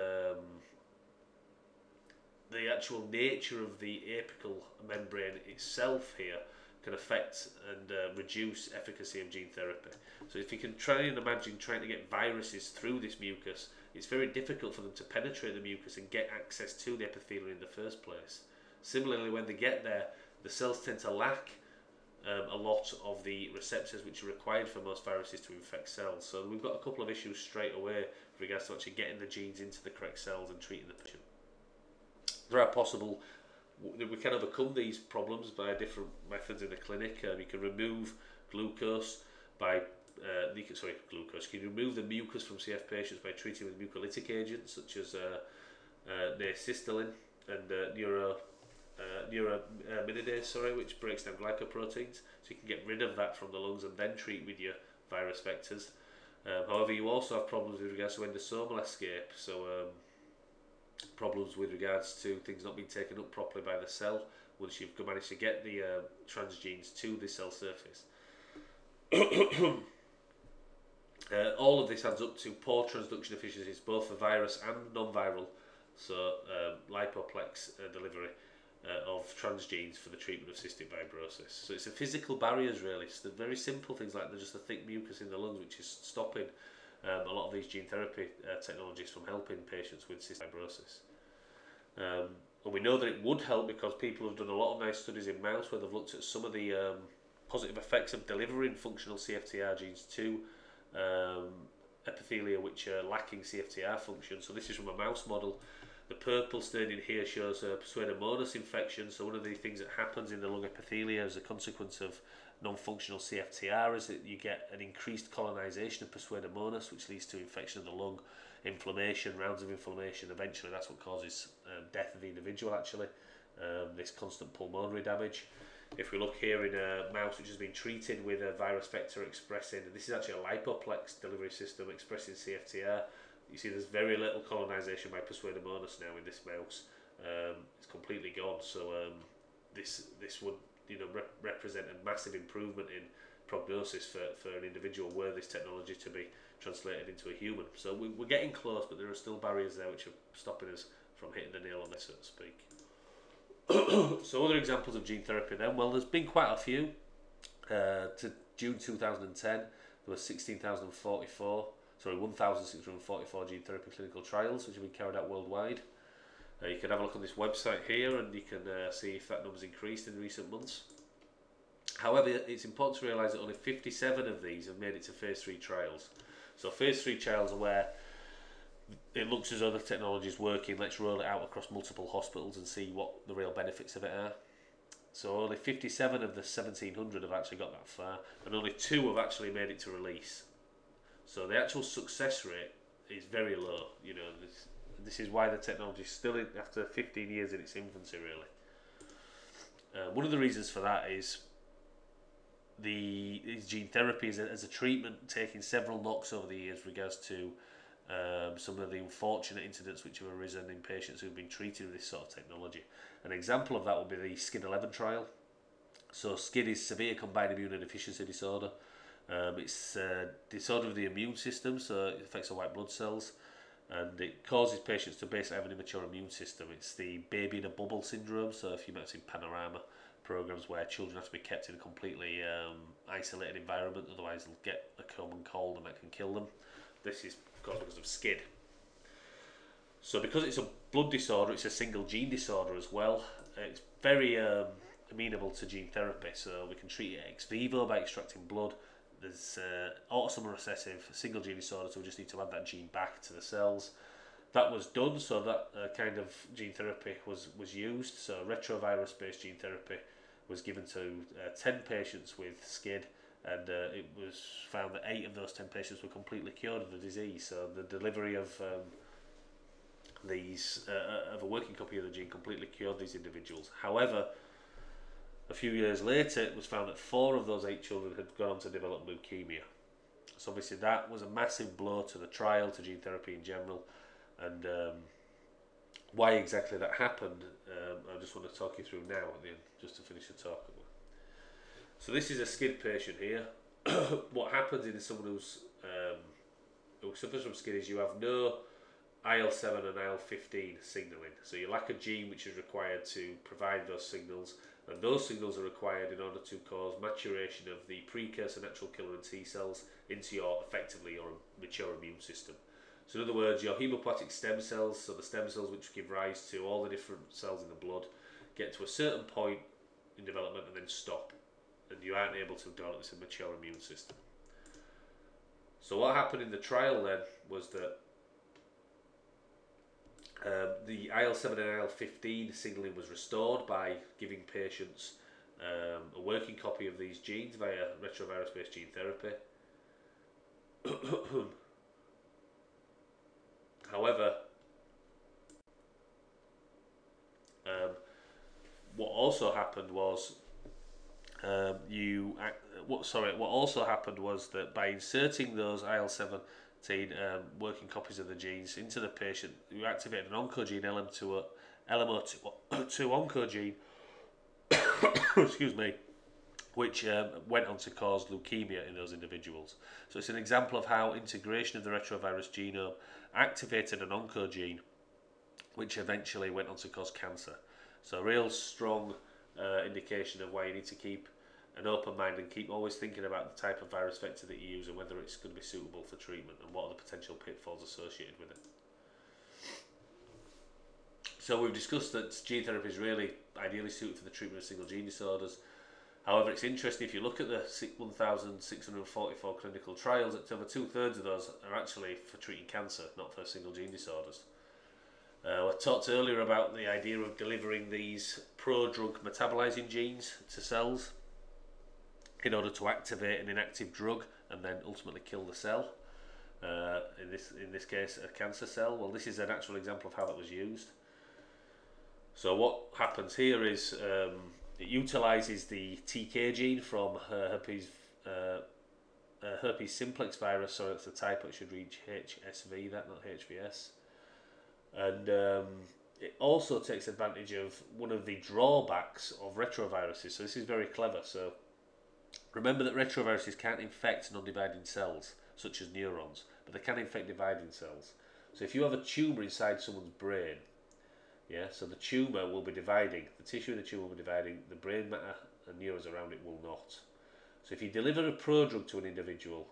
the actual nature of the apical membrane itself here can affect and reduce efficacy of gene therapy. So if you can try and imagine trying to get viruses through this mucus, it's very difficult for them to penetrate the mucus and get access to the epithelium in the first place. Similarly, when they get there, the cells tend to lack a lot of the receptors which are required for most viruses to infect cells. So we've got a couple of issues straight away with regards to actually getting the genes into the correct cells and treating the patient. There are possible, we can overcome these problems by different methods in the clinic. You can remove glucose by you can remove the mucus from CF patients by treating with mucolytic agents such as neocystolin and neuraminidase, which breaks down glycoproteins. So you can get rid of that from the lungs and then treat with your virus vectors. However, you also have problems with regards to endosomal escape. So problems with regards to things not being taken up properly by the cell once you've managed to get the transgenes to the cell surface. All of this adds up to poor transduction efficiencies, both for virus and non-viral, so lipoplex delivery of transgenes for the treatment of cystic fibrosis. So it's the physical barriers really, it's the very simple things like just the thick mucus in the lungs which is stopping a lot of these gene therapy technologies from helping patients with cystic fibrosis. And we know that it would help because people have done a lot of nice studies in mouse where they've looked at some of the positive effects of delivering functional CFTR genes to epithelia which are lacking CFTR function. So this is from a mouse model. The purple staining here shows a Pseudomonas infection. So one of the things that happens in the lung epithelia as a consequence of non-functional CFTR is that you get an increased colonisation of Pseudomonas, which leads to infection of the lung, inflammation, rounds of inflammation. Eventually that's what causes death of the individual actually, this constant pulmonary damage. If we look here in a mouse which has been treated with a virus vector expressing, and this is actually a lipoplex delivery system expressing CFTR, you see there's very little colonisation by Pseudomonas now in this mouse. It's completely gone. So this would represent a massive improvement in prognosis for an individual were this technology to be translated into a human. So we're getting close, but there are still barriers there which are stopping us from hitting the nail on this, so to speak. So other examples of gene therapy then, well, there's been quite a few. To June 2010 there were 1,644 gene therapy clinical trials which have been carried out worldwide. You can have a look on this website here and you can see if that number's increased in recent months. However, it's important to realise that only 57 of these have made it to phase 3 trials. So phase 3 trials are where it looks as though the technology is working, let's roll it out across multiple hospitals and see what the real benefits of it are. So only 57 of the 1,700 have actually got that far, and only 2 have actually made it to release. So the actual success rate is very low. This is why the technology is still after 15 years in its infancy, really. One of the reasons for that is gene therapy as a treatment taking several knocks over the years with regards to some of the unfortunate incidents which have arisen in patients who have been treated with this sort of technology. An example of that would be the SCID11 trial. So SCID is severe combined immunodeficiency disorder. It's a disorder of the immune system, so it affects the white blood cells, and it causes patients to basically have an immature immune system. It's the baby in a bubble syndrome, so if you might have seen Panorama programs where children have to be kept in a completely isolated environment, otherwise they'll get a common cold and that can kill them. This is caused because of SCID. So because it's a blood disorder, it's a single gene disorder as well. It's very amenable to gene therapy, so we can treat it ex vivo by extracting blood. There's autosomal recessive single gene disorder, so we just need to add that gene back to the cells. That was done, so that kind of gene therapy was used. So retrovirus based gene therapy was given to 10 patients with SCID, and it was found that 8 of those 10 patients were completely cured of the disease. So the delivery of of a working copy of the gene completely cured these individuals. However, a few years later it was found that 4 of those 8 children had gone on to develop leukemia. So obviously that was a massive blow to the trial, to gene therapy in general, and why exactly that happened I just want to talk you through now at the end, just to finish the talk. So this is a SCID patient here. What happens in someone who suffers from SCID is you have no IL-7 and IL-15 signalling. So you lack a gene which is required to provide those signals, and those signals are required in order to cause maturation of the precursor natural killer and T cells into effectively your mature immune system. So in other words, your hematopoietic stem cells, so the stem cells which give rise to all the different cells in the blood, get to a certain point in development and then stop, and you aren't able to develop this mature immune system. So what happened in the trial then was that the IL-7 and IL-15 signalling was restored by giving patients a working copy of these genes via retrovirus-based gene therapy. However, what also happened was that by inserting those IL-17 working copies of the genes into the patient, you activated an oncogene LMO2 oncogene, excuse me, which went on to cause leukemia in those individuals. So it's an example of how integration of the retrovirus genome activated an oncogene, which eventually went on to cause cancer. So a real strong indication of why you need to keep an open mind and keep always thinking about the type of virus vector that you use and whether it's going to be suitable for treatment and what are the potential pitfalls associated with it. So we've discussed that gene therapy is really ideally suited for the treatment of single gene disorders. However, it's interesting if you look at the 1,644 clinical trials, that over 2/3 of those are actually for treating cancer, not for single gene disorders. I talked earlier about the idea of delivering these pro-drug metabolizing genes to cells in order to activate an inactive drug and then ultimately kill the cell. In this case, a cancer cell. Well, this is an actual example of how that was used. So what happens here is it utilizes the TK gene from herpes simplex virus. So it's a type that should read HSV, that not HVS. And it also takes advantage of one of the drawbacks of retroviruses. So this is very clever. So remember that retroviruses can't infect non-dividing cells, such as neurons, but they can infect dividing cells. So if you have a tumour inside someone's brain, yeah, so the tumour will be dividing, the tissue in the tumour will be dividing, the brain matter and neurons around it will not. So if you deliver a prodrug to an individual,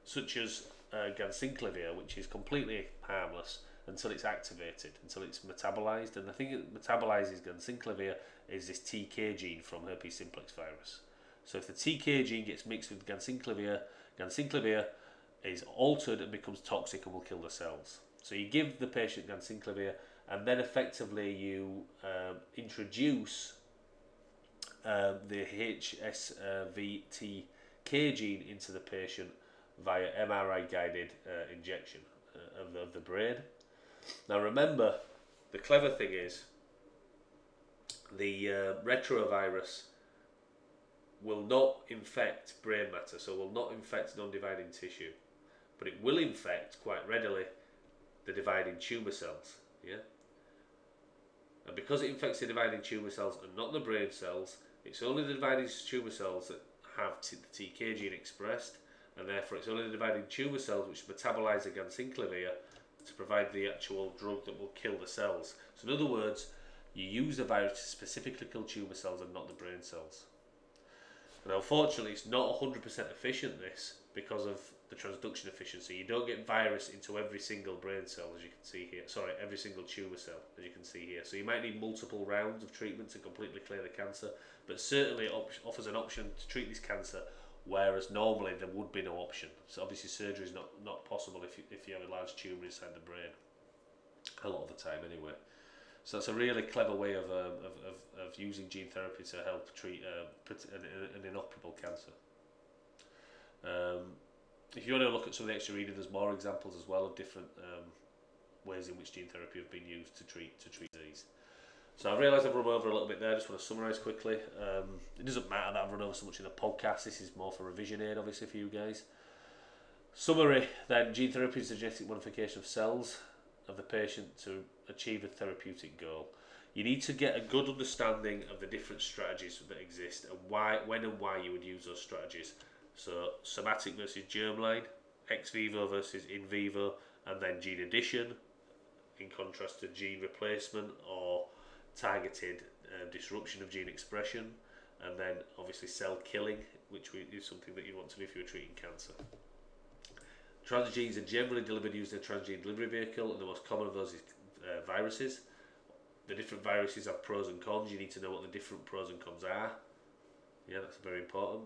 such as ganciclovir, which is completely harmless until it's activated, until it's metabolized, and the thing that metabolizes ganciclovir is this TK gene from herpes simplex virus. So if the TK gene gets mixed with ganciclovir, ganciclovir is altered and becomes toxic and will kill the cells. So you give the patient ganciclovir, and then effectively you introduce the HSVTK gene into the patient via MRI-guided injection of the brain. Now remember, the clever thing is the retrovirus will not infect brain matter, so will not infect non-dividing tissue, but it will infect quite readily the dividing tumour cells. Yeah, and because it infects the dividing tumour cells and not the brain cells, it's only the dividing tumour cells that have the TK gene expressed, and therefore it's only the dividing tumour cells which metabolize the ganciclovir to provide the actual drug that will kill the cells. So in other words, you use the virus to specifically kill tumour cells and not the brain cells. And unfortunately, it's not 100% efficient, this, because of the transduction efficiency. You don't get virus into every single brain cell, as you can see here. Sorry, every single tumour cell, as you can see here. So you might need multiple rounds of treatment to completely clear the cancer, but certainly it offers an option to treat this cancer, whereas normally there would be no option. So obviously surgery is not possible if you have a large tumour inside the brain, a lot of the time anyway. So that's a really clever way of using gene therapy to help treat an inoperable cancer. If you want to look at some of the extra reading, there's more examples as well of different ways in which gene therapy have been used to treat disease. So I realise I've run over a little bit there. I just want to summarise quickly. It doesn't matter that I've run over so much in the podcast. This is more for revision aid, obviously, for you guys. Summary then: gene therapy is the genetic modification of cells of the patient to achieve a therapeutic goal. You need to get a good understanding of the different strategies that exist and why, when and why you would use those strategies. So somatic versus germline, ex vivo versus in vivo, and then gene addition in contrast to gene replacement or targeted disruption of gene expression, and then obviously cell killing, which is something that you want to do if you're treating cancer. Transgenes are generally delivered using a transgene delivery vehicle, and the most common of those is viruses. The different viruses have pros and cons. You need to know what the different pros and cons are. Yeah, that's very important.